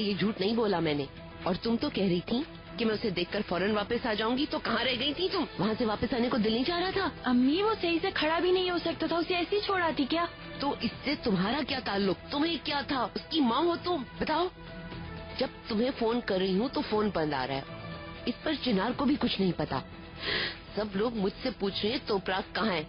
ये झूठ नहीं बोला मैंने। और तुम तो कह रही थी कि मैं उसे देखकर फौरन वापस आ जाऊंगी, तो कहाँ रह गई थी तुम? वहाँ से वापस आने को दिल नहीं चाह रहा था? अम्मी वो सही से खड़ा भी नहीं हो सकता था, उसे ऐसे ही छोड़ आती क्या? तो इससे तुम्हारा क्या ताल्लुक? तुम्हें क्या था? उसकी माँ हो तुम, बताओ। जब तुम्हें फोन कर रही हूँ तो फोन बंद आ रहा है। इस पर चिनार को भी कुछ नहीं पता। सब लोग मुझसे पूछ रहे हैं तोपराग कहाँ है।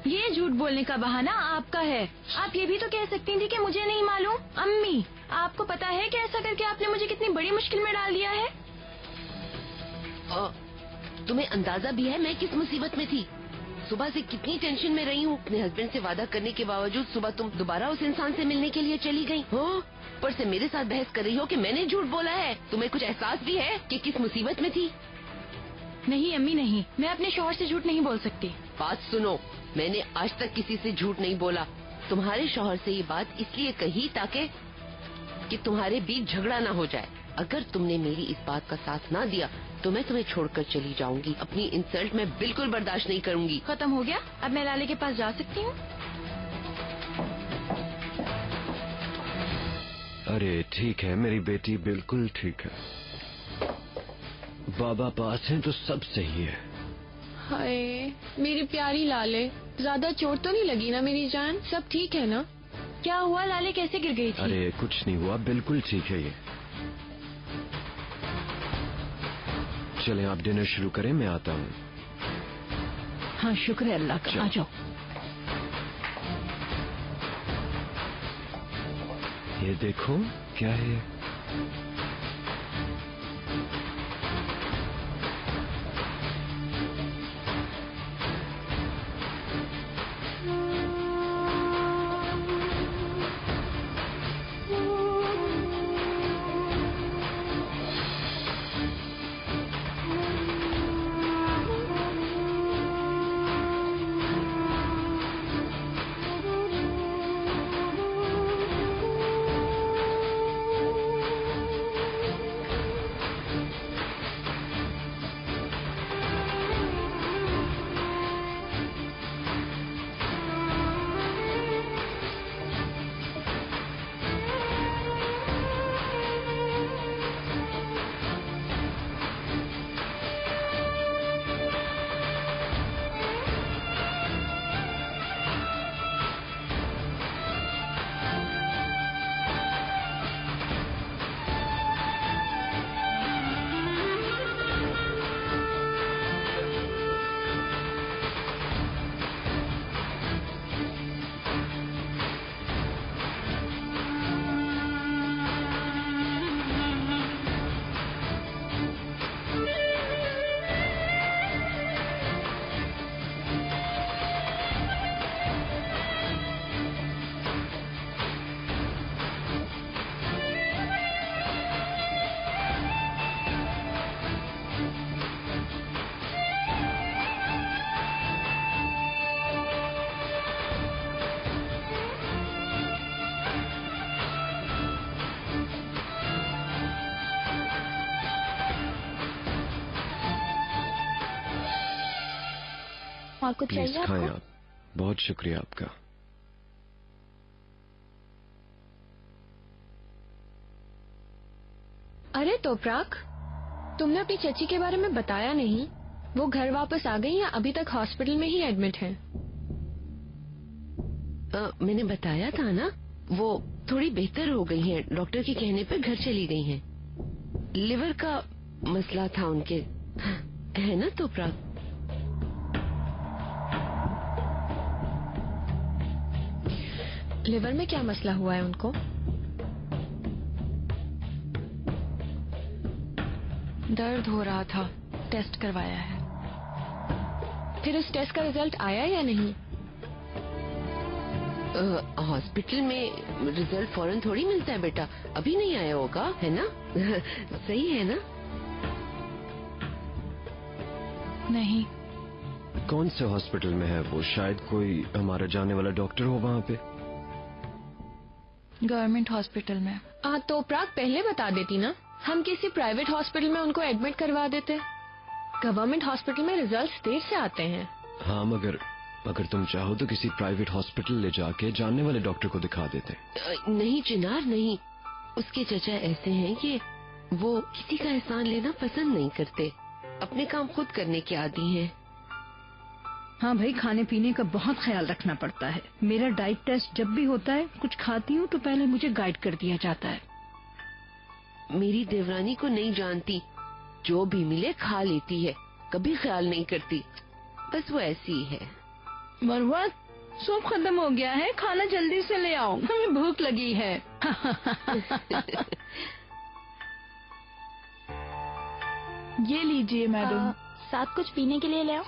ये झूठ बोलने का बहाना आपका है। आप ये भी तो कह सकती थी कि मुझे नहीं मालूम। अम्मी आपको पता है कि ऐसा करके आपने मुझे कितनी बड़ी मुश्किल में डाल दिया है। तुम्हें अंदाजा भी है मैं किस मुसीबत में थी? सुबह से कितनी टेंशन में रही हूँ। अपने हस्बैंड से वादा करने के बावजूद सुबह तुम दोबारा उस इंसान से मिलने के लिए चली गई हो। ऊपर से मेरे साथ बहस कर रही हो कि मैंने झूठ बोला है। तुम्हें कुछ एहसास भी है कि किस मुसीबत में थी? नहीं अम्मी नहीं, मैं अपने शौहर से झूठ नहीं बोल सकती। बात सुनो, मैंने आज तक किसी से झूठ नहीं बोला। तुम्हारे शौहर से ये बात इसलिए कही ताकि कि तुम्हारे बीच झगड़ा ना हो जाए। अगर तुमने मेरी इस बात का साथ ना दिया तो मैं तुम्हें छोड़कर चली जाऊंगी। अपनी इंसल्ट मैं बिल्कुल बर्दाश्त नहीं करूंगी। खत्म हो गया? अब मैं लाले के पास जा सकती हूँ? अरे ठीक है मेरी बेटी, बिल्कुल ठीक है। बाबा पास हैं तो सब सही है। हाय मेरी प्यारी लाले, ज्यादा चोट तो नहीं लगी ना मेरी जान? सब ठीक है ना? क्या हुआ लाले, कैसे गिर गई थी? अरे कुछ नहीं हुआ, बिल्कुल ठीक है ये। चलें आप डिनर शुरू करें, मैं आता हूँ। हाँ शुक्र है अल्लाह का, आ जाओ। ये देखो क्या है। और कुछ प्लीज चाहिए खाएं आपको? आप। बहुत शुक्रिया आपका। अरे तोपराग, तुमने अपनी चची के बारे में बताया नहीं। वो घर वापस आ गई या अभी तक हॉस्पिटल में ही एडमिट है? मैंने बताया था ना, वो थोड़ी बेहतर हो गई हैं। डॉक्टर के कहने पर घर चली गई हैं। लिवर का मसला था उनके, है ना तोपराग? लिवर में क्या मसला हुआ है उनको? दर्द हो रहा था, टेस्ट करवाया है। फिर उस टेस्ट का रिजल्ट आया या नहीं? हॉस्पिटल में रिजल्ट फौरन थोड़ी मिलता है बेटा। अभी नहीं आया होगा, है ना? सही है ना? नहीं। कौन से हॉस्पिटल में है वो? शायद कोई हमारा जाने वाला डॉक्टर हो वहाँ पे। गवर्नमेंट हॉस्पिटल में। तोपराग पहले बता देती ना, हम किसी प्राइवेट हॉस्पिटल में उनको एडमिट करवा देते। गवर्नमेंट हॉस्पिटल में रिजल्ट्स देर से आते हैं। हाँ मगर तुम चाहो तो किसी प्राइवेट हॉस्पिटल ले जाके जानने वाले डॉक्टर को दिखा देते। नहीं चिनार नहीं, उसके चचा ऐसे हैं कि वो किसी का एहसान लेना पसंद नहीं करते, अपने काम खुद करने के आदी हैं। हाँ भाई, खाने पीने का बहुत ख्याल रखना पड़ता है। मेरा डाइट टेस्ट जब भी होता है, कुछ खाती हूँ तो पहले मुझे गाइड कर दिया जाता है। मेरी देवरानी को नहीं जानती, जो भी मिले खा लेती है, कभी ख्याल नहीं करती, बस वो ऐसी ही है। मरवा, सूप खत्म हो गया है, खाना जल्दी से ले आओ, हमें भूख लगी है। ये लीजिए मैडम। साथ कुछ पीने के लिए ले आओ।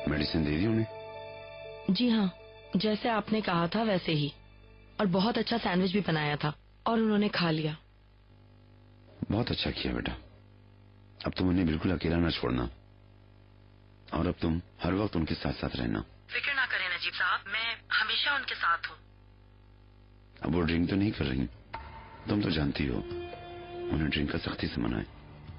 मेडिसिन दे दी उन्हें? जी हाँ, जैसे आपने कहा था वैसे ही, और बहुत अच्छा सैंडविच भी बनाया था और उन्होंने खा लिया। बहुत अच्छा किया बेटा। अब तुम उन्हें बिल्कुल अकेला न छोड़ना, और अब तुम हर वक्त उनके साथ साथ रहना। फिक्र ना करें नजीब साहब, मैं हमेशा उनके साथ हूँ। अब वो ड्रिंक तो नहीं कर रही, तुम तो जानती हो उन्हें ड्रिंक का सख्ती से मना है।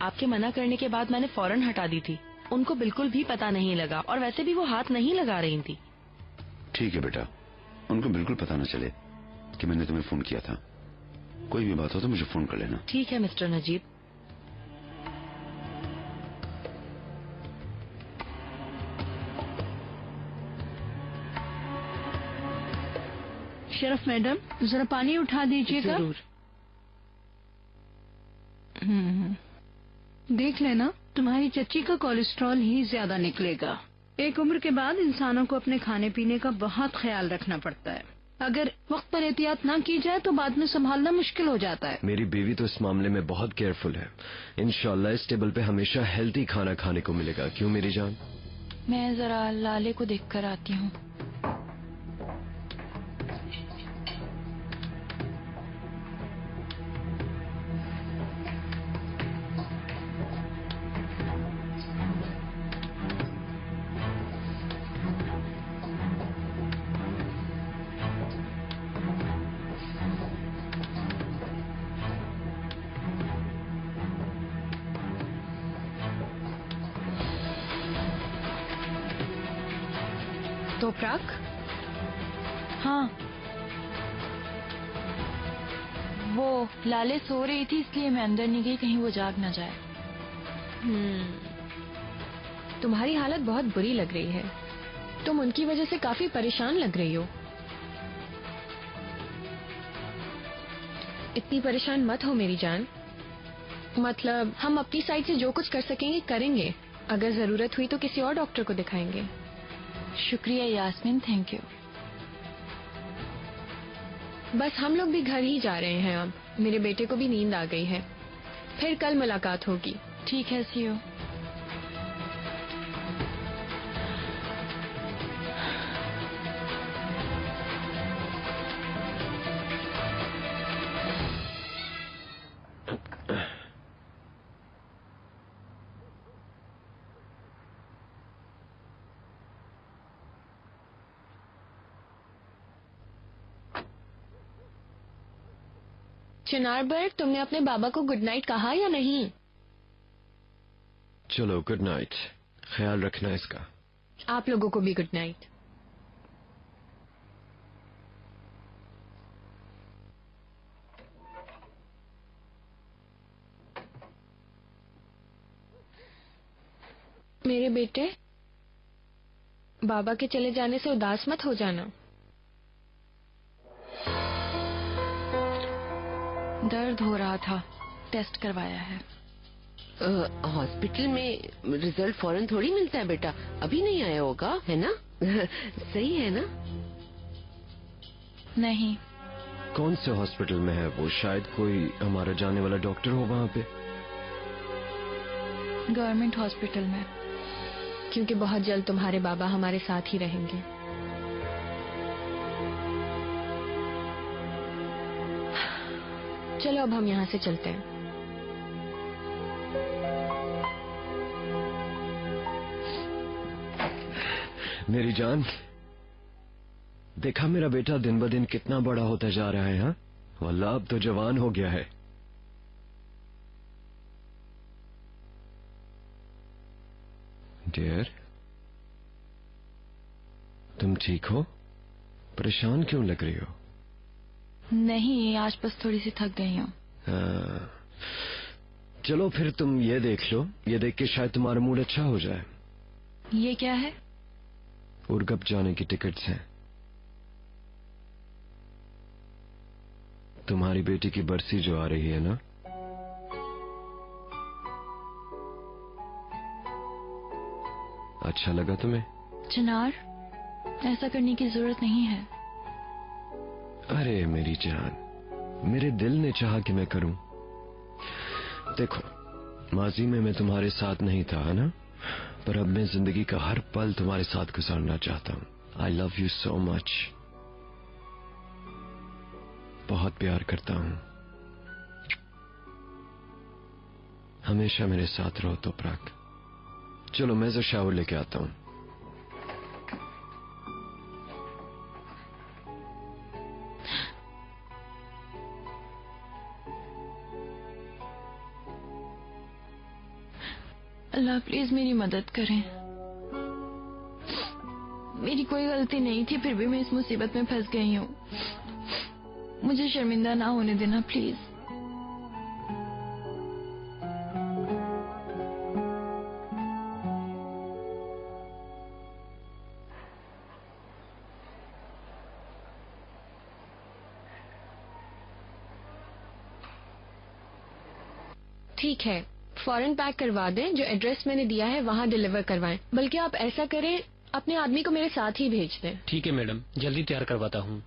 आपके मना करने के बाद मैंने फौरन हटा दी थी, उनको बिल्कुल भी पता नहीं लगा, और वैसे भी वो हाथ नहीं लगा रही थी। ठीक है बेटा, उनको बिल्कुल पता न चले कि मैंने तुम्हें फोन किया था। कोई भी बात हो तो मुझे फोन कर लेना। ठीक है मिस्टर नजीब। शरफ मैडम, जरा पानी उठा दीजिएगा। जरूर। देख लेना, तुम्हारी चच्ची का कोलेस्ट्रॉल ही ज्यादा निकलेगा। एक उम्र के बाद इंसानों को अपने खाने पीने का बहुत ख्याल रखना पड़ता है। अगर वक्त पर एहतियात ना की जाए तो बाद में संभालना मुश्किल हो जाता है। मेरी बीवी तो इस मामले में बहुत केयरफुल है। इंशाल्लाह इस टेबल पे हमेशा हेल्दी खाना खाने को मिलेगा। क्यों मेरी जान? मैं जरा लाले को देख कर आती हूँ। तोपराक, हाँ, वो लाले सो रही थी इसलिए मैं अंदर नहीं गई, कहीं वो जाग ना जाए। तुम्हारी हालत बहुत बुरी लग रही है। तुम उनकी वजह से काफी परेशान लग रही हो। इतनी परेशान मत हो मेरी जान। मतलब हम अपनी साइड से जो कुछ कर सकेंगे करेंगे। अगर जरूरत हुई तो किसी और डॉक्टर को दिखाएंगे। शुक्रिया यास्मीन, थैंक यू। बस हम लोग भी घर ही जा रहे हैं अब। मेरे बेटे को भी नींद आ गई है। फिर कल मुलाकात होगी। ठीक है, सी यू। चिनारबर्ग, तुमने अपने बाबा को गुड नाइट कहा या नहीं? चलो गुड नाइट, ख्याल रखना इसका। आप लोगों को भी गुड नाइट। मेरे बेटे, बाबा के चले जाने से उदास मत हो जाना। दर्द हो रहा था, टेस्ट करवाया है। हॉस्पिटल में रिजल्ट फौरन थोड़ी मिलता है बेटा, अभी नहीं आया होगा, है ना? सही है ना? नहीं। कौन से हॉस्पिटल में है वो? शायद कोई हमारा जाने वाला डॉक्टर हो वहाँ पे। गवर्नमेंट हॉस्पिटल में। क्योंकि बहुत जल्द तुम्हारे बाबा हमारे साथ ही रहेंगे। चलो अब हम यहाँ से चलते हैं। मेरी जान, देखा मेरा बेटा दिन ब दिन कितना बड़ा होता जा रहा है। हाँ, वल्लाह अब तो जवान हो गया है। डियर, तुम ठीक हो? परेशान क्यों लग रही हो? नहीं, आज बस थोड़ी सी थक गई हूँ। हाँ, चलो फिर तुम ये देख लो, ये देख के शायद तुम्हारा मूड अच्छा हो जाए। ये क्या है? उर्गप जाने की टिकट्स हैं। तुम्हारी बेटी की बरसी जो आ रही है ना, अच्छा लगा तुम्हें? चिनार, ऐसा करने की जरूरत नहीं है। अरे मेरी जान, मेरे दिल ने चाहा कि मैं करूं। देखो, माजी में मैं तुम्हारे साथ नहीं था ना, पर अब मैं जिंदगी का हर पल तुम्हारे साथ गुजारना चाहता हूं। I love you so much. बहुत प्यार करता हूं। हमेशा मेरे साथ रहो तोपराक। चलो मैं जो शावर लेके आता हूं। अल्लाह प्लीज मेरी मदद करें। मेरी कोई गलती नहीं थी, फिर भी मैं इस मुसीबत में फंस गई हूँ। मुझे शर्मिंदा ना होने देना प्लीज। ठीक है, फौरन पैक करवा दें। जो एड्रेस मैंने दिया है वहाँ डिलीवर करवाएं। बल्कि आप ऐसा करें, अपने आदमी को मेरे साथ ही भेज दें। ठीक है मैडम, जल्दी तैयार करवाता हूँ।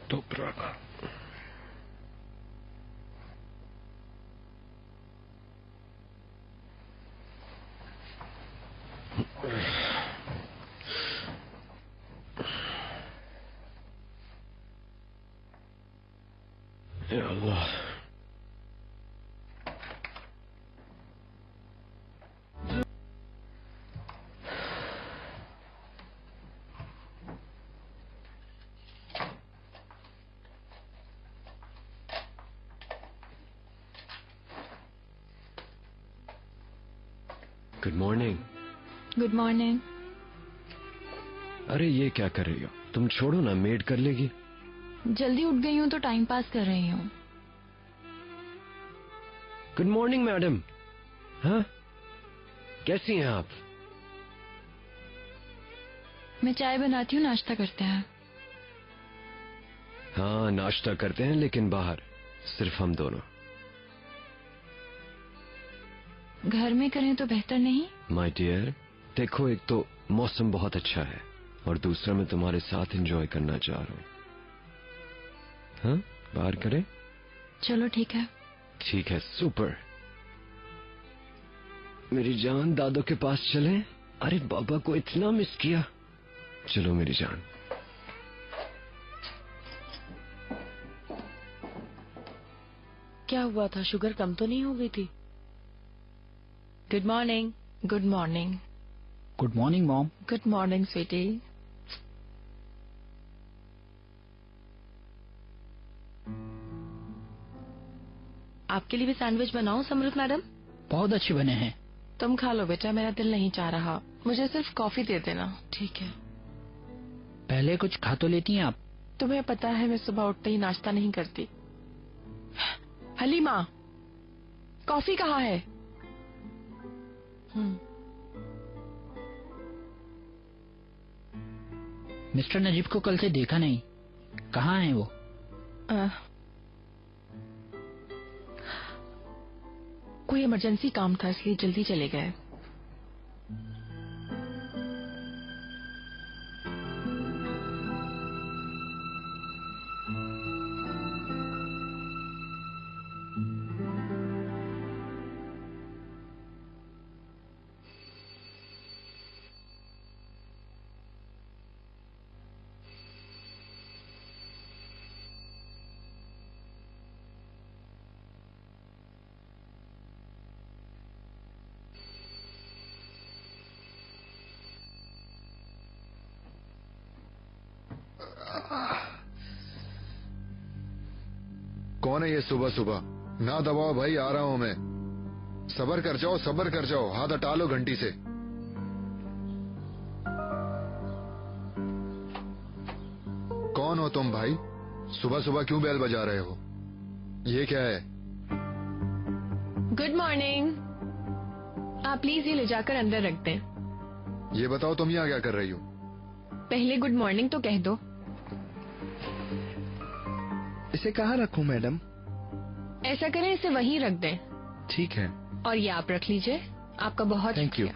तोपराक, या Allah. Good morning. Good morning. अरे ये क्या कर रही हो? तुम छोड़ो ना, मेड कर लेगी। जल्दी उठ गई हूँ तो टाइम पास कर रही हूँ। Good morning madam. हाँ, कैसी हैं आप? मैं चाय बनाती हूँ, नाश्ता करते हैं। हाँ, नाश्ता करते हैं, लेकिन बाहर, सिर्फ हम दोनों। घर में करें तो बेहतर नहीं? माय डियर, देखो, एक तो मौसम बहुत अच्छा है और दूसरा मैं तुम्हारे साथ एंजॉय करना चाह रहा हूँ। हाँ, बाहर करें? चलो ठीक है। ठीक है, सुपर। मेरी जान, दादो के पास चलें? अरे बाबा को इतना मिस किया। चलो मेरी जान। क्या हुआ था? शुगर कम तो नहीं हो गई थी? Good morning. Good morning. Good morning mom. Good morning sweetie. आपके लिए भी सैंडविच बनाऊं समृत मैडम? बहुत अच्छे बने हैं। तुम खा लो बेटा, मेरा दिल नहीं चाह रहा। मुझे सिर्फ कॉफी दे देना। ठीक है। पहले कुछ खा तो लेती हैं आप? तुम्हें पता है मैं सुबह उठते ही नाश्ता नहीं करती। हलीमा, कॉफी कहाँ है? मिस्टर नजीब को कल से देखा नहीं, कहाँ हैं वो? कोई इमरजेंसी काम था इसलिए जल्दी चले गए। कौन है ये सुबह सुबह? ना दबाओ भाई, आ रहा हूं मैं। सब्र कर जाओ, सब्र कर जाओ, हाथ हटा लो घंटी से। कौन हो तुम भाई? सुबह सुबह क्यों बेल बजा रहे हो? ये क्या है? Good morning. आप प्लीज ये ले जाकर अंदर रख दें। ये बताओ तुम यहाँ क्या कर रही हो? पहले गुड मॉर्निंग तो कह दो। इसे कहाँ रखूं मैडम? ऐसा करें, इसे वहीं रख दें। ठीक है। और ये आप रख लीजिए। आपका बहुत थैंक यू।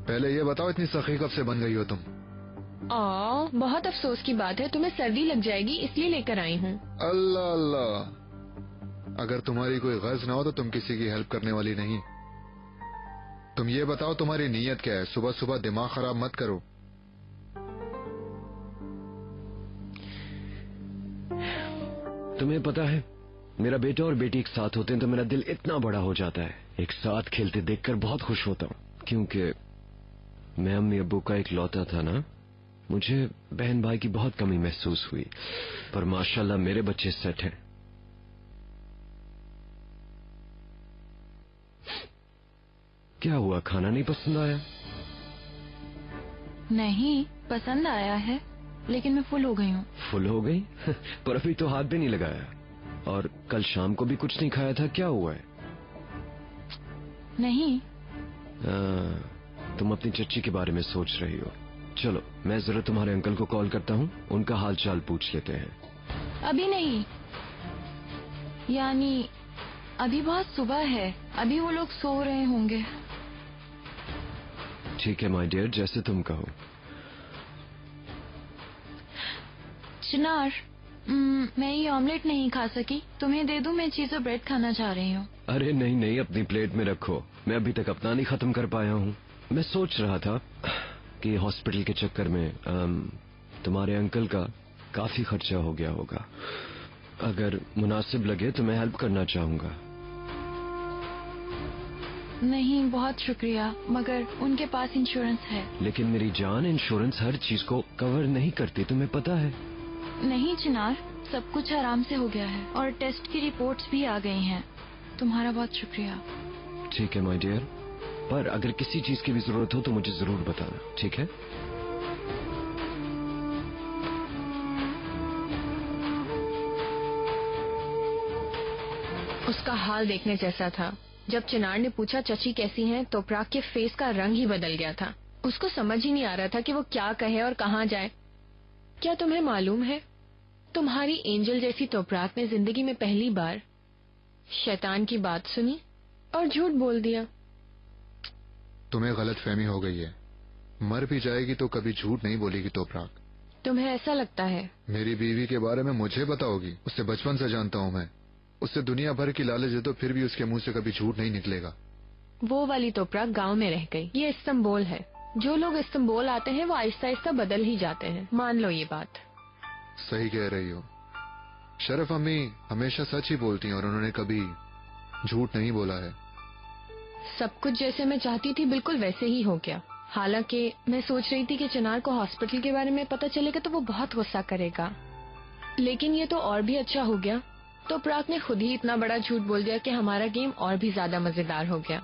पहले ये बताओ इतनी सखी कब से बन गई हो तुम? बहुत अफसोस की बात है, तुम्हें सर्दी लग जाएगी इसलिए लेकर आई हूँ। अल्लाह अल्लाह, अगर तुम्हारी कोई गर्ज ना हो तो तुम किसी की हेल्प करने वाली नहीं। तुम ये बताओ तुम्हारी नीयत क्या है? सुबह सुबह दिमाग खराब मत करो। तुम्हें पता है, मेरा बेटा और बेटी एक साथ होते हैं तो मेरा दिल इतना बड़ा हो जाता है। एक साथ खेलते देखकर बहुत खुश होता हूँ, क्योंकि मैं अम्मी अब्बू का एक लौता था ना। मुझे बहन भाई की बहुत कमी महसूस हुई, पर माशाल्लाह मेरे बच्चे सेट हैं। क्या हुआ, खाना नहीं पसंद आया? नहीं, पसंद आया है, लेकिन मैं फुल हो गई हूँ। फुल हो गई? पर अभी तो हाथ भी नहीं लगाया। और कल शाम को भी कुछ नहीं खाया था, क्या हुआ है? नहीं। तुम अपनी चच्ची के बारे में सोच रही हो। चलो, मैं जरा तुम्हारे अंकल को कॉल करता हूँ, उनका हाल चाल पूछ लेते हैं। अभी नहीं, यानी अभी बहुत सुबह है, अभी वो लोग सो रहे होंगे। ठीक है माय डियर, जैसे तुम कहो। चिनार, मैं ये ऑमलेट नहीं खा सकी, तुम्हें दे दूं? मैं चीज और ब्रेड खाना चाह रही हूँ। अरे नहीं नहीं, अपनी प्लेट में रखो, मैं अभी तक अपना नहीं खत्म कर पाया हूँ। मैं सोच रहा था कि हॉस्पिटल के चक्कर में तुम्हारे अंकल का काफी खर्चा हो गया होगा। अगर मुनासिब लगे तो मैं हेल्प करना चाहूंगा। नहीं, बहुत शुक्रिया, मगर उनके पास इंश्योरेंस है। लेकिन मेरी जान, इंश्योरेंस हर चीज को कवर नहीं करती, तुम्हें पता है। नहीं चिनार, सब कुछ आराम से हो गया है और टेस्ट की रिपोर्ट्स भी आ गई हैं। तुम्हारा बहुत शुक्रिया। ठीक है माय डियर, पर अगर किसी चीज की भी जरूरत हो तो मुझे जरूर बताना, ठीक है? उसका हाल देखने जैसा था। जब चिनार ने पूछा चची कैसी हैं, तो प्राग के फेस का रंग ही बदल गया था। उसको समझ ही नहीं आ रहा था कि वो क्या कहे और कहाँ जाए। क्या तुम्हें मालूम है, तुम्हारी एंजल जैसी तोपराक ने जिंदगी में पहली बार शैतान की बात सुनी और झूठ बोल दिया। तुम्हें गलत फहमी हो गई है। मर भी जाएगी तो कभी झूठ नहीं बोलेगी तोपराक। तुम्हें ऐसा लगता है? मेरी बीवी के बारे में मुझे बताओगी? उससे बचपन से जानता हूँ मैं। उससे दुनिया भर की लालच है तो फिर भी उसके मुंह से कभी झूठ नहीं निकलेगा। वो वाली तोपराक गांव में रह गई। ये इस्तांबुल है। जो लोग इस्तांबुल आते हैं वो आहिस्ता आहिस्ता बदल ही जाते हैं, मान लो ये बात। सही कह रही हो। शरफ अम्मी हमेशा सच ही बोलती हैं और उन्होंने कभी झूठ नहीं बोला है। सब कुछ जैसे मैं चाहती थी बिल्कुल वैसे ही हो गया। हालांकि मैं सोच रही थी कि चिनार को हॉस्पिटल के बारे में पता चलेगा तो वो बहुत गुस्सा करेगा, लेकिन ये तो और भी अच्छा हो गया। तो प्राक ने खुद ही इतना बड़ा झूठ बोल दिया कि हमारा गेम और भी ज्यादा मजेदार हो गया।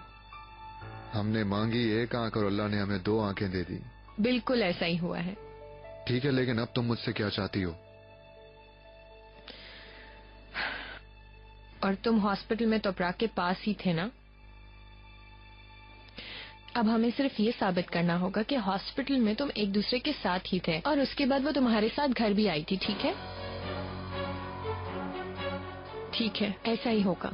हमने मांगी एक आंख और अल्लाह ने हमें 2 आंखें दे दी। बिल्कुल ऐसा ही हुआ है। ठीक है, लेकिन अब तुम मुझसे क्या चाहती हो? और तुम हॉस्पिटल में तो प्राक के पास ही थे ना? अब हमें सिर्फ ये साबित करना होगा कि हॉस्पिटल में तुम एक दूसरे के साथ ही थे और उसके बाद वो तुम्हारे साथ घर भी आई थी, ठीक है? ठीक है, ऐसा ही होगा।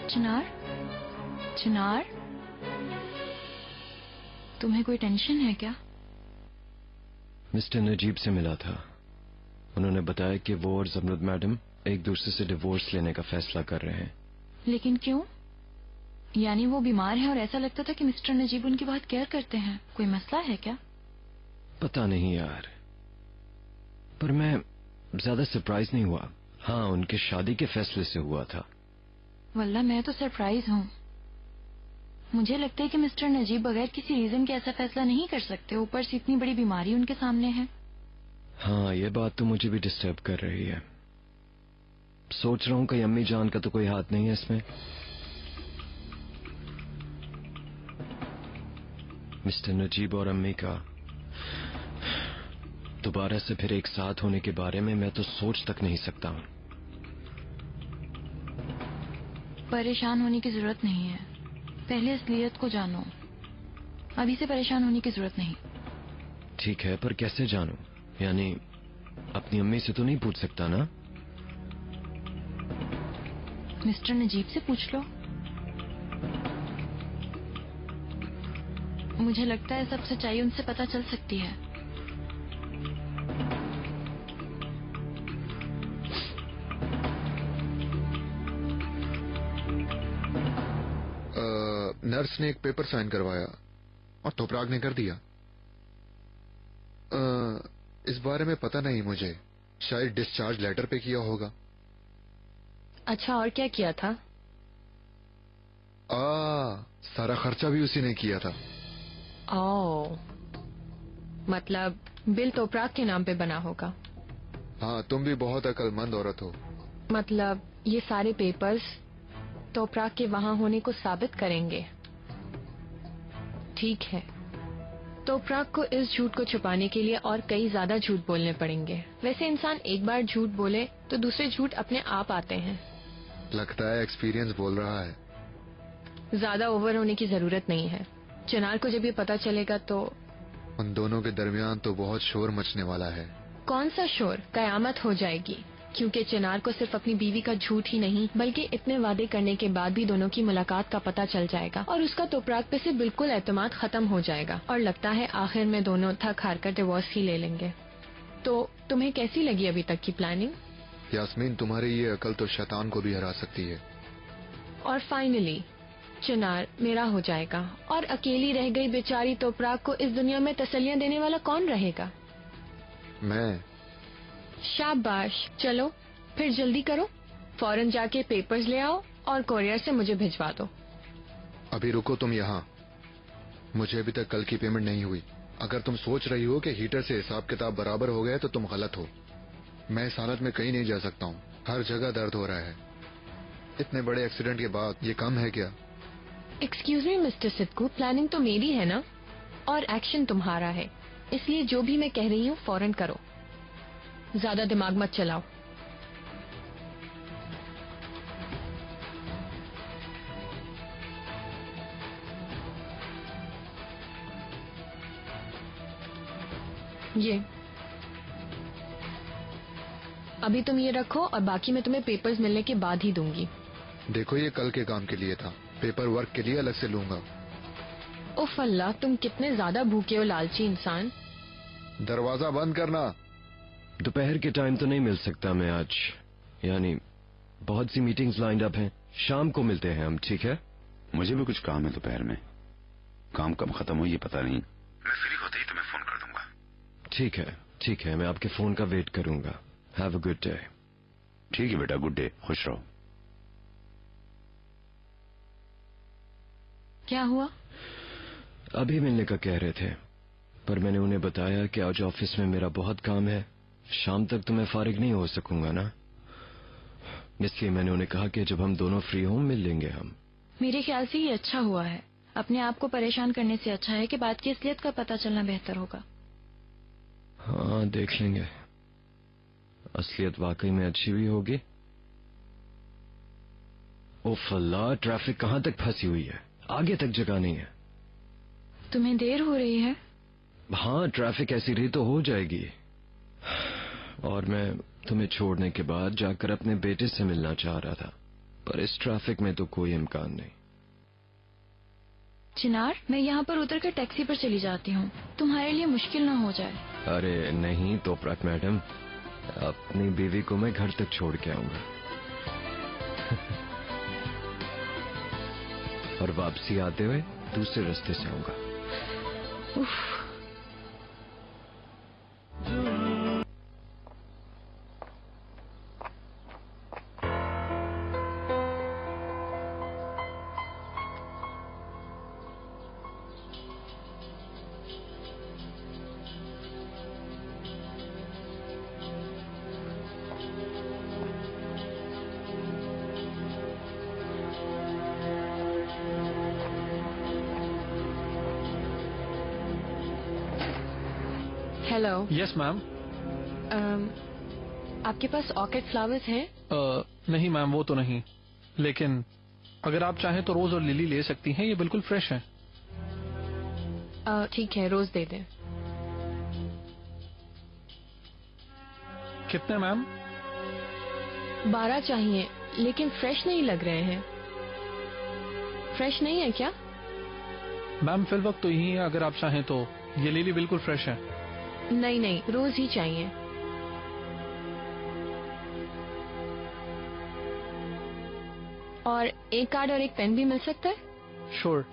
चिनार, चिनार, तुम्हें कोई टेंशन है क्या? मिस्टर नजीब से मिला था। उन्होंने बताया कि वो और जमरुद मैडम एक दूसरे से डिवोर्स लेने का फैसला कर रहे हैं। लेकिन क्यों? यानी वो बीमार है और ऐसा लगता था कि मिस्टर नजीब उनकी बहुत केयर करते हैं। कोई मसला है क्या? पता नहीं यार, पर मैं ज्यादा सरप्राइज नहीं हुआ। हाँ, उनके शादी के फैसले से हुआ था। वल्ला मैं तो सरप्राइज हूँ। मुझे लगता है कि मिस्टर नजीब बगैर किसी रीजन के ऐसा फैसला नहीं कर सकते, ऊपर से इतनी बड़ी बीमारी उनके सामने है। हाँ, ये बात तो मुझे भी डिस्टर्ब कर रही है। सोच रहा हूँ कि अम्मी जान का तो कोई हाथ नहीं है इसमें। मिस्टर नजीब और अम्मी का दोबारा से फिर एक साथ होने के बारे में मैं तो सोच तक नहीं सकता हूँ। परेशान होने की जरूरत नहीं है, पहले असलियत को जानो। अभी से परेशान होने की जरूरत नहीं। ठीक है, पर कैसे जानूं? यानी अपनी अम्मी से तो नहीं पूछ सकता ना? मिस्टर नजीब से पूछ लो। मुझे लगता है सब सच्चाई उनसे पता चल सकती है। नर्स ने एक पेपर साइन करवाया और तोपराग ने कर दिया। इस बारे में पता नहीं मुझे, शायद डिस्चार्ज लेटर पे किया होगा। अच्छा, और क्या किया था? सारा खर्चा भी उसी ने किया था। ओह, मतलब बिल तोपराग के नाम पे बना होगा। हाँ, तुम भी बहुत अक्लमंद औरत हो। मतलब ये सारे पेपर्स तोपराग के वहां होने को साबित करेंगे। ठीक है, तोपराग को इस झूठ को छुपाने के लिए और कई ज्यादा झूठ बोलने पड़ेंगे। वैसे इंसान एक बार झूठ बोले तो दूसरे झूठ अपने आप आते हैं। लगता है एक्सपीरियंस बोल रहा है। ज्यादा ओवर होने की जरूरत नहीं है। चिनार को जब ये पता चलेगा तो उन दोनों के दरमियान तो बहुत शोर मचने वाला है। कौन सा शोर? कयामत हो जाएगी, क्योंकि चिनार को सिर्फ अपनी बीवी का झूठ ही नहीं बल्कि इतने वादे करने के बाद भी दोनों की मुलाकात का पता चल जाएगा और उसका तोपराग पे से बिल्कुल एतमाद खत्म हो जाएगा और लगता है आखिर में दोनों थक हार कर डिवोर्स ही ले लेंगे। तो तुम्हें कैसी लगी अभी तक की प्लानिंग? यास्मीन, तुम्हारी ये अकल तो शैतान को भी हरा सकती है। और फाइनली चिनार मेरा हो जाएगा और अकेली रह गई बेचारी तोपराग को इस दुनिया में तसल्लियां देने वाला कौन रहेगा? मैं। शाबाश, चलो फिर जल्दी करो, फौरन जाके पेपर्स ले आओ और कोरियर से मुझे भिजवा दो। अभी रुको तुम यहाँ, मुझे अभी तक कल की पेमेंट नहीं हुई। अगर तुम सोच रही हो कि हीटर से हिसाब किताब बराबर हो गए तो तुम गलत हो। मैं इस हालत में कहीं नहीं जा सकता हूँ, हर जगह दर्द हो रहा है। इतने बड़े एक्सीडेंट के बाद ये कम है क्या? Excuse me mister Siddu, planning तो मेरी है ना और एक्शन तुम्हारा है, इसलिए जो भी मैं कह रही हूँ फौरन करो, ज्यादा दिमाग मत चलाओ। ये अभी तुम ये रखो और बाकी मैं तुम्हें पेपर्स मिलने के बाद ही दूंगी। देखो, ये कल के काम के लिए था, पेपर वर्क के लिए अलग से लूंगा। उफ अल्लाह, तुम कितने ज्यादा भूखे हो लालची इंसान। दरवाजा बंद करना। दोपहर के टाइम तो नहीं मिल सकता मैं आज, यानी बहुत सी मीटिंग्स लाइंड अप हैं। शाम को मिलते हैं हम, ठीक है? मुझे भी कुछ काम है दोपहर में, काम कब खत्म हो ये पता नहीं। मैं फ्री होते ही तुम्हें फोन कर दूंगा। ठीक है, ठीक है, मैं आपके फोन का वेट करूंगा। Have a good day. ठीक है बेटा, गुड डे, खुश रहो। क्या हुआ? अभी मिलने का कह रहे थे, पर मैंने उन्हें बताया कि आज ऑफिस में मेरा बहुत काम है, शाम तक तो मैं फारिग नहीं हो सकूंगा ना, इसलिए मैंने उन्हें कहा कि जब हम दोनों फ्री हों मिल लेंगे हम। मेरे ख्याल से ये अच्छा हुआ है। अपने आप को परेशान करने से अच्छा है कि बात की असलियत का पता चलना बेहतर होगा। हाँ, देख लेंगे, असलियत वाकई में अच्छी भी होगी। ओफ अल्लाह, ट्रैफिक कहाँ तक फंसी हुई है, आगे तक जगह नहीं है। तुम्हें देर हो रही है? हाँ, ट्रैफिक ऐसी रही तो हो जाएगी। और मैं तुम्हें छोड़ने के बाद जाकर अपने बेटे से मिलना चाह रहा था, पर इस ट्रैफिक में तो कोई इम्कान नहीं। चिनार, मैं यहाँ पर उतर कर टैक्सी पर चली जाती हूँ, तुम्हारे लिए मुश्किल ना हो जाए। अरे नहीं तोपराग मैडम, अपनी बीवी को मैं घर तक छोड़ के आऊंगा। और वापसी आते हुए दूसरे रास्ते से आऊंगा। उफ। हेलो। Yes ma'am. आपके पास ऑर्किड फ्लावर्स हैं? नहीं मैम, वो तो नहीं, लेकिन अगर आप चाहें तो रोज और लिली ले सकती हैं, ये बिल्कुल फ्रेश हैं। ठीक है, रोज दे दें। कितने मैम? 12 चाहिए, लेकिन फ्रेश नहीं लग रहे हैं। फ्रेश नहीं है क्या? मैम फिल वक्त तो यही है, अगर आप चाहें तो ये लिली बिल्कुल फ्रेश है। नहीं नहीं, रोज ही चाहिए। और एक कार्ड और एक पेन भी मिल सकता है? श्योर।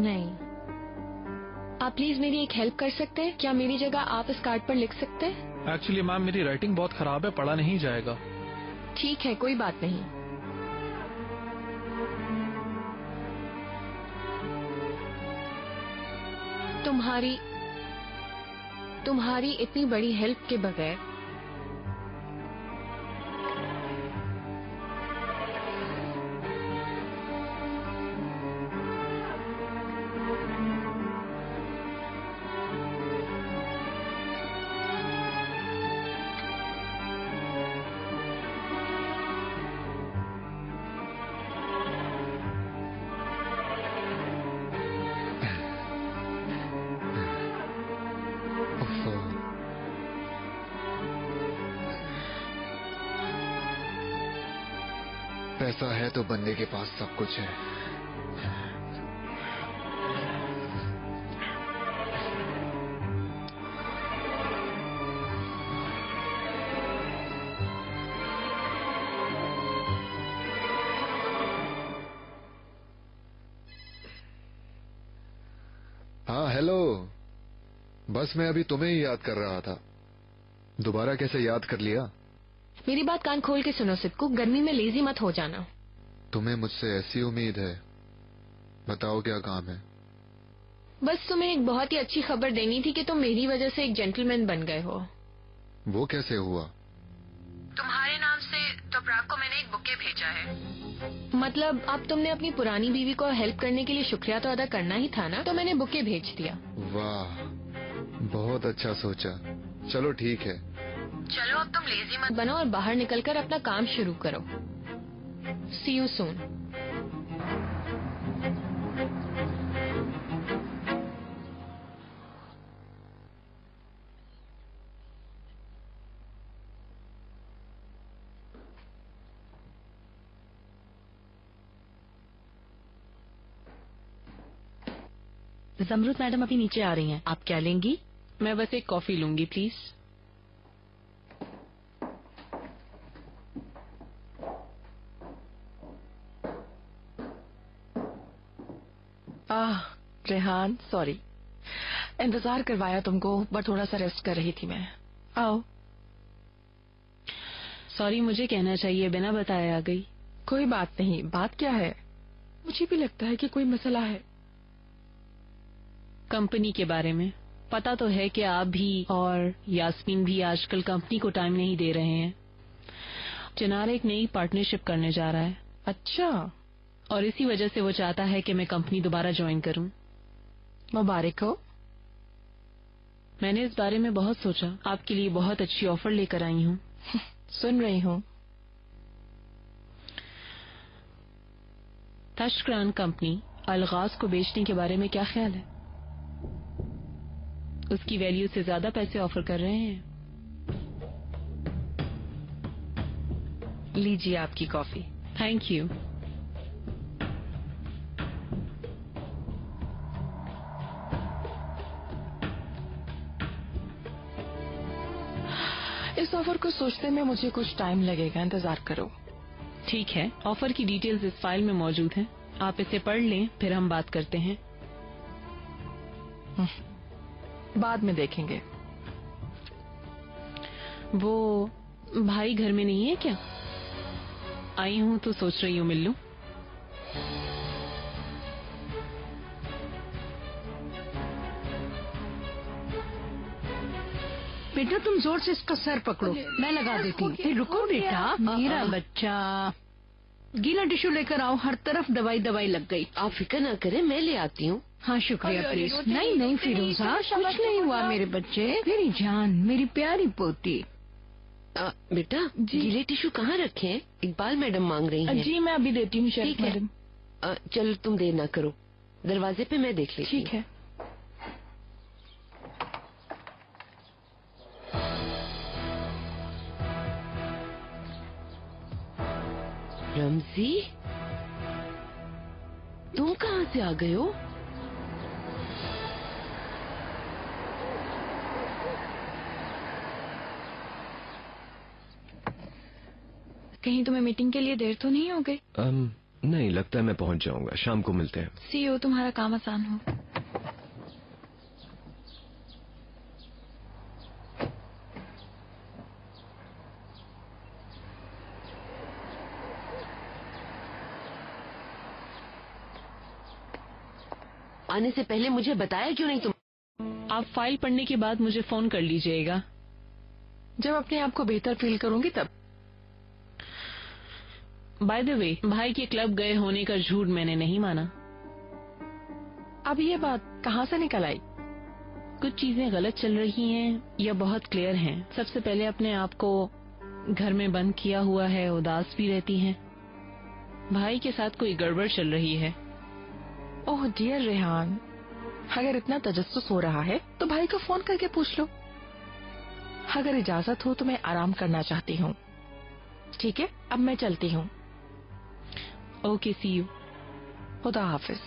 नहीं। आप प्लीज मेरी एक हेल्प कर सकते हैं? क्या मेरी जगह आप इस कार्ड पर लिख सकते हैं? एक्चुअली मैम मेरी राइटिंग बहुत खराब है, पढ़ा नहीं जाएगा। ठीक है, कोई बात नहीं। तुम्हारी इतनी बड़ी हेल्प के बगैर पैसा है तो बंदे के पास सब कुछ है। हाँ हेलो, बस मैं अभी तुम्हें ही याद कर रहा था। दोबारा कैसे याद कर लिया? मेरी बात कान खोल के सुनो सिद्कू, गर्मी में लेजी मत हो जाना। तुम्हें मुझसे ऐसी उम्मीद है? बताओ क्या काम है? बस तुम्हें एक बहुत ही अच्छी खबर देनी थी कि तुम मेरी वजह से एक जेंटलमैन बन गए हो। वो कैसे हुआ? तुम्हारे नाम से तोपराग को मैंने एक बुके भेजा है। मतलब अब तुमने अपनी पुरानी बीवी को हेल्प करने के लिए शुक्रिया तो अदा करना ही था ना, तो मैंने बुके भेज दिया। वाह, बहुत अच्छा सोचा। चलो ठीक है। चलो अब तुम लेजी मत बनो और बाहर निकलकर अपना काम शुरू करो। सी यू सून। जमरुद मैडम अभी नीचे आ रही हैं, आप क्या लेंगी? मैं बस एक कॉफी लूंगी प्लीज। रेहान सॉरी, इंतजार करवाया तुमको, बट थोड़ा सा रेस्ट कर रही थी मैं। आओ। सॉरी, मुझे कहना चाहिए, बिना बताए आ गई। कोई बात नहीं, बात क्या है? मुझे भी लगता है कि कोई मसला है। कंपनी के बारे में पता तो है कि आप भी और यास्मीन भी आजकल कंपनी को टाइम नहीं दे रहे हैं। चिनार एक नई पार्टनरशिप करने जा रहा है। अच्छा। और इसी वजह से वो चाहता है कि मैं कंपनी दोबारा ज्वाइन करूं। मुबारक हो। मैंने इस बारे में बहुत सोचा, आपके लिए बहुत अच्छी ऑफर लेकर आई हूँ। सुन रही हूँ। तशक्रान कंपनी अलगाज को बेचने के बारे में क्या ख्याल है? उसकी वैल्यू से ज्यादा पैसे ऑफर कर रहे हैं। लीजिए आपकी कॉफी। Thank you. इस ऑफर को सोचने में मुझे कुछ टाइम लगेगा, इंतजार करो। ठीक है, ऑफर की डिटेल्स इस फाइल में मौजूद हैं, आप इसे पढ़ लें, फिर हम बात करते हैं। बाद में देखेंगे। वो भाई घर में नहीं है क्या? आई हूँ तो सोच रही हूँ मिल लूं। बेटा तुम जोर से इसका सर पकड़ो, मैं लगा देती हूँ। रुको बेटा, मेरा बच्चा। गीला टिश्यू लेकर आओ, हर तरफ दवाई दवाई लग गई। आप फिक्र ना करें, मैं ले आती हूँ। हाँ शुक्रिया प्लीज। नहीं नहीं फिरोजा, कुछ नहीं हुआ मेरे बच्चे, मेरी जान, मेरी प्यारी पोती। बेटा गीले टिश्यू कहाँ रखे हैं? इकबाल मैडम मांग रही हैं। जी मैं अभी देती हूँ ठीक है। चलो तुम देर ना करो, दरवाजे पे मैं देख लेती हूँ। ठीक है। रमजी, तुम कहाँ से आ गए हो? कहीं तुम्हें मीटिंग के लिए देर तो नहीं हो गई? नहीं, लगता है मैं पहुंच जाऊंगा। शाम को मिलते हैं। सी यू, तुम्हारा काम आसान हो। आने से पहले मुझे बताया क्यों नहीं तुम? आप फाइल पढ़ने के बाद मुझे फोन कर लीजिएगा। जब अपने आप को बेहतर फील करूंगी तब। बाय द वे, भाई के क्लब गए होने का झूठ मैंने नहीं माना। अब ये बात कहाँ से निकल आई? कुछ चीजें गलत चल रही हैं या बहुत क्लियर हैं। सबसे पहले अपने आप को घर में बंद किया हुआ है, उदास भी रहती हैं। भाई के साथ कोई गड़बड़ चल रही है। ओह डियर रेहान, अगर इतना तजस्सुस हो रहा है तो भाई को फोन करके पूछ लो। अगर इजाजत हो तो मैं आराम करना चाहती हूँ। ठीक है, अब मैं चलती हूँ। Okay, see you. खुदा हाफिज।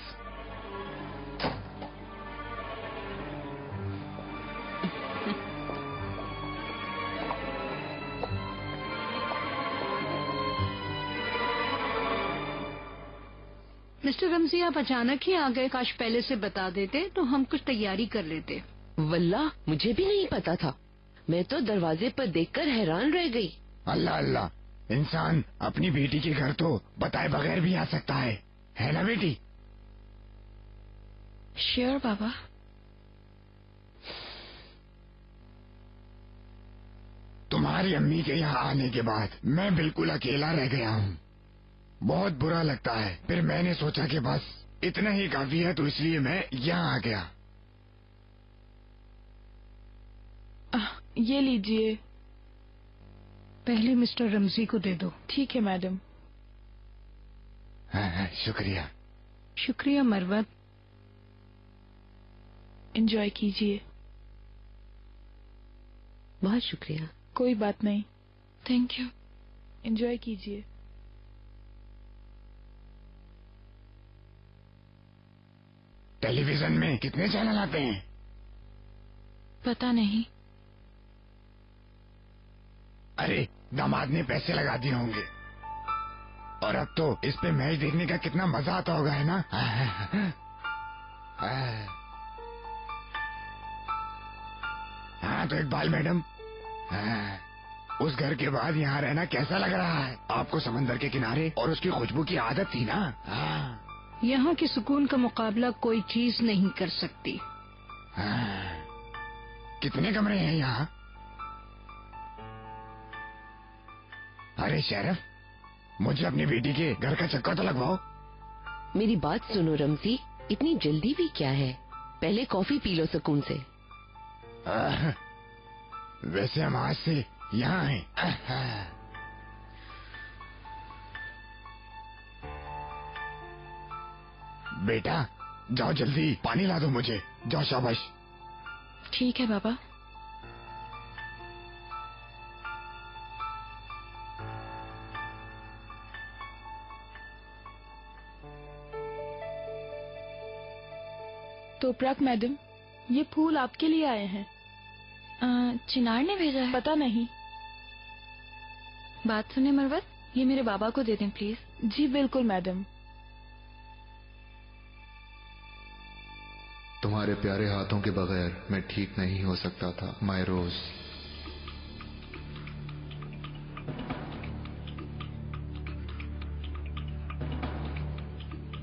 मिस्टर रमजी, आप अचानक ही आ गए। काश पहले से बता देते तो हम कुछ तैयारी कर लेते। वल्लाह मुझे भी नहीं पता था। मैं तो दरवाजे पर देखकर हैरान रह गई। अल्लाह अल्लाह, इंसान अपनी बेटी के घर तो बताए बगैर भी आ सकता है ना बेटी? श्योर बाबा। तुम्हारी अम्मी के यहाँ आने के बाद मैं बिल्कुल अकेला रह गया हूँ। बहुत बुरा लगता है। फिर मैंने सोचा कि बस इतना ही काफी है, तो इसलिए मैं यहाँ आ गया। ये लीजिए। पहले मिस्टर रमजी को दे दो। ठीक है मैडम। हाँ, शुक्रिया। शुक्रिया मरवत। एंजॉय कीजिए। बहुत शुक्रिया। कोई बात नहीं। Thank you. एंजॉय कीजिए। टेलीविजन में कितने चैनल आते हैं? पता नहीं। अरे दामाद ने पैसे लगा दिए होंगे, और अब तो इस पे मैच देखने का कितना मजा आता होगा, है ना? हाँ तो इकबाल मैडम, उस घर के बाद यहाँ रहना कैसा लग रहा है? आपको समंदर के किनारे और उसकी खुशबू की आदत थी ना? यहाँ के सुकून का मुकाबला कोई चीज नहीं कर सकती। कितने कमरे हैं यहाँ? अरे शरफ, मुझे अपनी बेटी के घर का चक्कर तो लगवाओ। मेरी बात सुनो रमजी, इतनी जल्दी भी क्या है? पहले कॉफी पी लो सुकून से। वैसे हम आज से यहाँ हैं। बेटा जाओ, जल्दी पानी ला दो मुझे। जाओ, शाबाश। ठीक है बाबा। तो प्राक मैडम, ये फूल आपके लिए आए हैं। चिनार ने भेजा है? पता नहीं। बात सुने मरवत, ये मेरे बाबा को दे दें प्लीज। जी बिल्कुल मैडम। तुम्हारे प्यारे हाथों के बगैर मैं ठीक नहीं हो सकता था, माय रोज।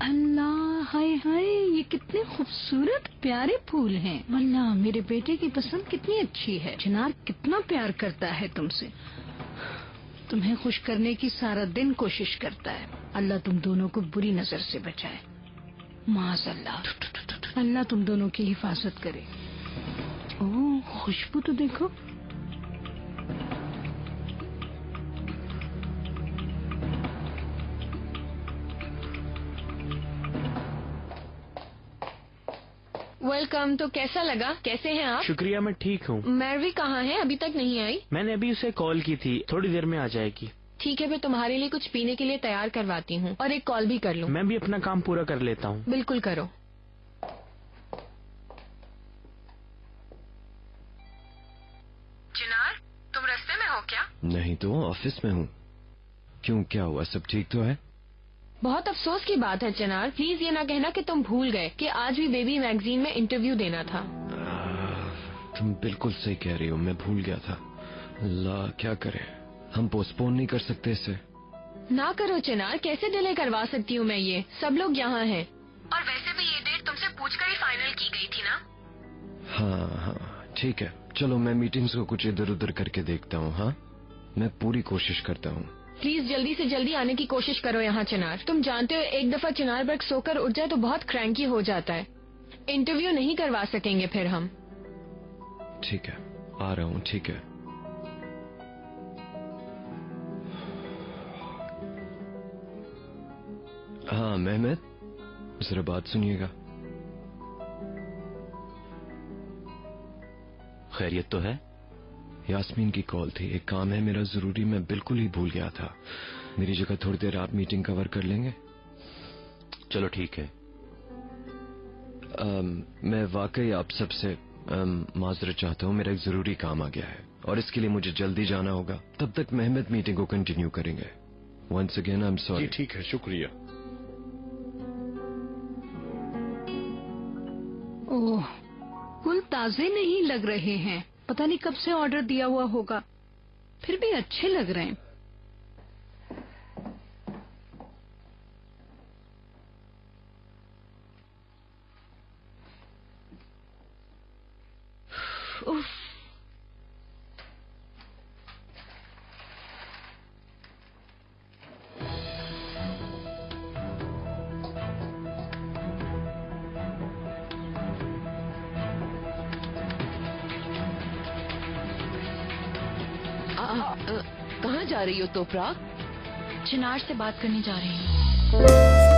अल्लाह, हाय हाय, ये कितने खूबसूरत प्यारे फूल हैं। वल्लाह मेरे बेटे की पसंद कितनी अच्छी है। चिनार कितना प्यार करता है तुमसे, तुम्हें खुश करने की सारा दिन कोशिश करता है। अल्लाह तुम दोनों को बुरी नजर से बचाए। माज़अल्लाह, अल्लाह तुम दोनों की हिफाजत करे। ओह खुशबू तो देखो। वेलकम। तो कैसा लगा, कैसे हैं आप? शुक्रिया, मैं ठीक हूँ। मैरवी कहाँ है? अभी तक नहीं आई। मैंने अभी उसे कॉल की थी, थोड़ी देर में आ जाएगी। ठीक है, मैं तुम्हारे लिए कुछ पीने के लिए तैयार करवाती हूँ और एक कॉल भी कर लूँ। मैं भी अपना काम पूरा कर लेता हूँ। बिल्कुल करो। चिनार, तुम रास्ते में हो क्या? नहीं तो ऑफिस में हूँ। क्यों, क्या हुआ? सब ठीक तो है? बहुत अफसोस की बात है चिनार, प्लीज ये ना कहना कि तुम भूल गए कि आज भी बेबी मैगजीन में इंटरव्यू देना था। तुम बिल्कुल सही कह रही हो, मैं भूल गया था। अल्लाह क्या करे, हम पोस्टपोन नहीं कर सकते इसे? ना करो चिनार, कैसे डिले करवा सकती हूँ मैं ये? सब लोग यहाँ हैं। और वैसे भी ये डेट तुमसे पूछकर ही फाइनल की गई थी ना? हाँ ठीक है, चलो मैं मीटिंग्स को कुछ इधर उधर करके देखता हूँ। हाँ, मैं पूरी कोशिश करता हूँ। प्लीज जल्दी से जल्दी आने की कोशिश करो यहाँ चिनार। तुम जानते हो एक दफा चिनार बर्ग सोकर उठ जाए तो बहुत क्रैंकी हो जाता है। इंटरव्यू नहीं करवा सकेंगे फिर हम। ठीक है, आ रहा हूँ। ठीक है। हाँ मेहमेद, जरा बात सुनिएगा। खैरियत तो है? यास्मीन की कॉल थी, एक काम है मेरा जरूरी, मैं बिल्कुल ही भूल गया था। मेरी जगह थोड़ी देर आप मीटिंग कवर कर लेंगे? चलो ठीक है। मैं वाकई आप सबसे माजरत चाहता हूँ, मेरा एक जरूरी काम आ गया है और इसके लिए मुझे जल्दी जाना होगा। तब तक मेहमेद मीटिंग को कंटिन्यू करेंगे। Once again I am sorry. ठीक है, शुक्रिया। ओह, फूल ताजे नहीं लग रहे हैं, पता नहीं कब से ऑर्डर दिया हुआ होगा, फिर भी अच्छे लग रहे हैं। उफ। कहाँ जा रही हो तोपरा? चिनार से बात करने जा रही हूँ।